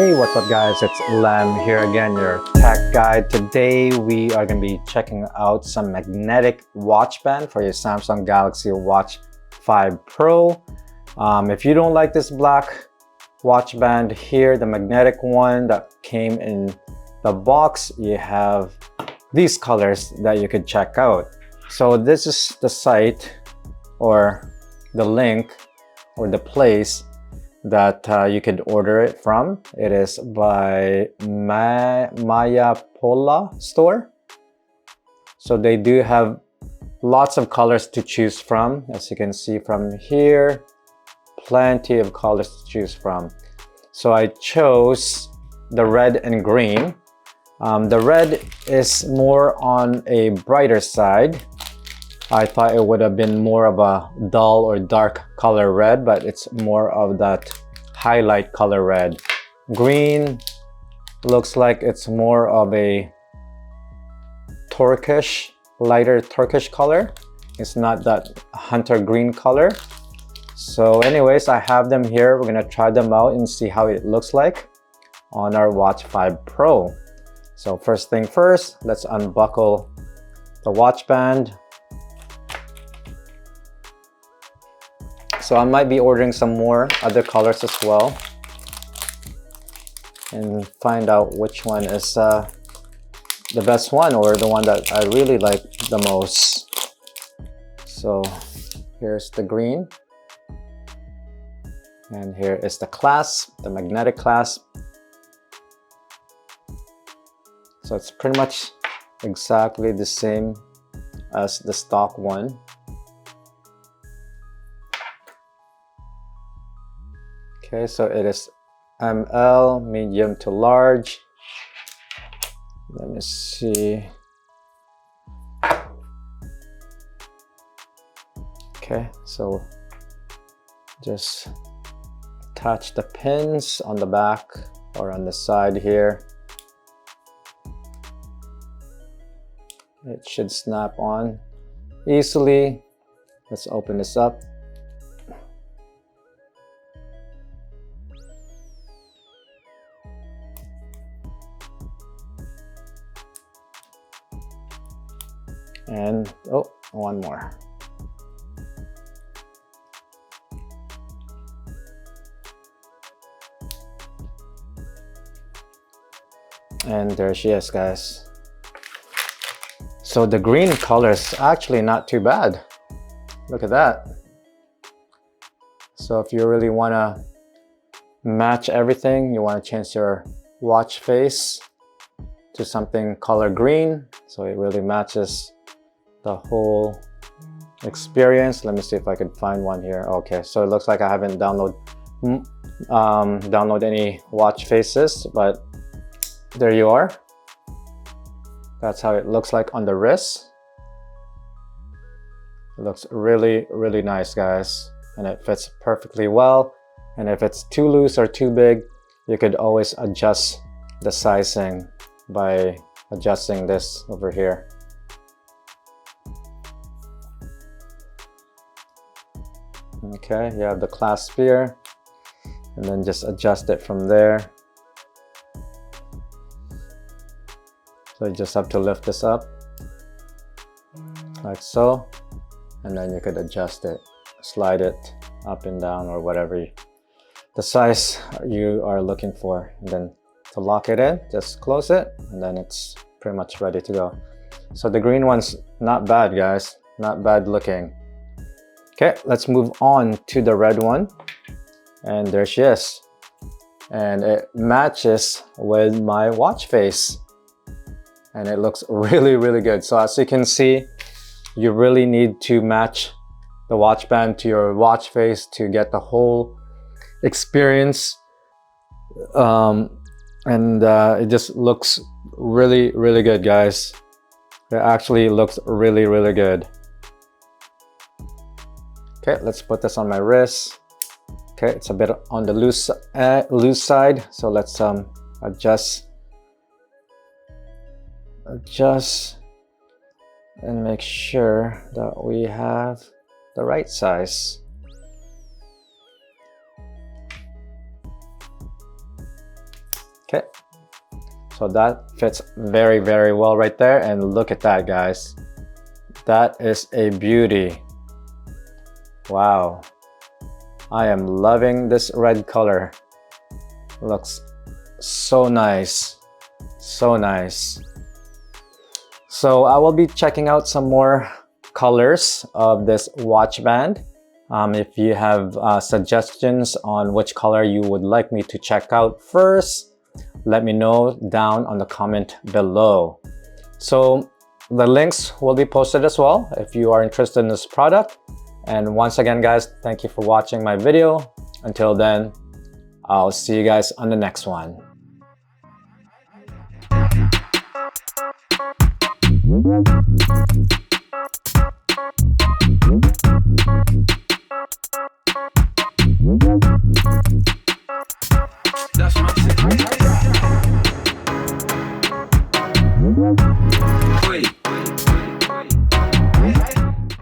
Hey, what's up guys? It's Lem here again, your tech guide. Today we are going to be checking out some magnetic watch band for your Samsung Galaxy Watch 5 Pro. If you don't like this black watch band here, the magnetic one that came in the box, you have these colors that you could check out. So this is the site or the link or the place that you could order it from. It is by Maya Pola store. So they do have lots of colors to choose from. As you can see from here, plenty of colors to choose from. So I chose the red and green. The red is more on a brighter side. I thought it would have been more of a dull or dark color red, but it's more of that highlight color red. Green looks like it's more of a turquoise, lighter turquoise color. It's not that hunter green color. So anyways, I have them here. We're gonna try them out and see how it looks like on our Watch 5 Pro. So first thing first, let's unbuckle the watch band. So I might be ordering some more other colors as well and find out which one is the best one or the one that I really like the most. So here's the green and here is the clasp, the magnetic clasp. So it's pretty much exactly the same as the stock one. Okay, so it is ML, medium to large. Let me see. Okay, so just attach the pins on the back or on the side here. It should snap on easily. Let's open this up. And oh, one more. And there she is, guys. So the green color is actually not too bad. Look at that. So if you really want to match everything, you want to change your watch face to something color green, so it really matches the whole experience. Let me see if I could find one here. Okay, so it looks like I haven't downloaded any watch faces, but there you are. That's how it looks like on the wrist. It looks really, really nice, guys, and it fits perfectly well. And if it's too loose or too big, you could always adjust the sizing by adjusting this over here. Okay, you have the clasp here, and then just adjust it from there. So you just have to lift this up like so, and then you could adjust it, slide it up and down or whatever the size you are looking for. And then to lock it in, just close it, and then it's pretty much ready to go. So the green one's not bad, guys, not bad looking. Okay, let's move on to the red one. And there she is. And it matches with my watch face. And it looks really, really good. So as you can see, you really need to match the watch band to your watch face to get the whole experience. It just looks really, really good, guys. It actually looks really, really good. Okay, let's put this on my wrist. Okay, it's a bit on the loose side, so let's adjust and make sure that we have the right size. Okay, so that fits very, very well right there. And look at that, guys. That is a beauty. Wow. I am loving this red color. Looks so nice. So nice. So I will be checking out some more colors of this watch band. If you have suggestions on which color you would like me to check out first, let me know down on the comment below. So the links will be posted as well if you are interested in this product. And once again, guys, thank you for watching my video. Until then, I'll see you guys on the next one. That's my secret.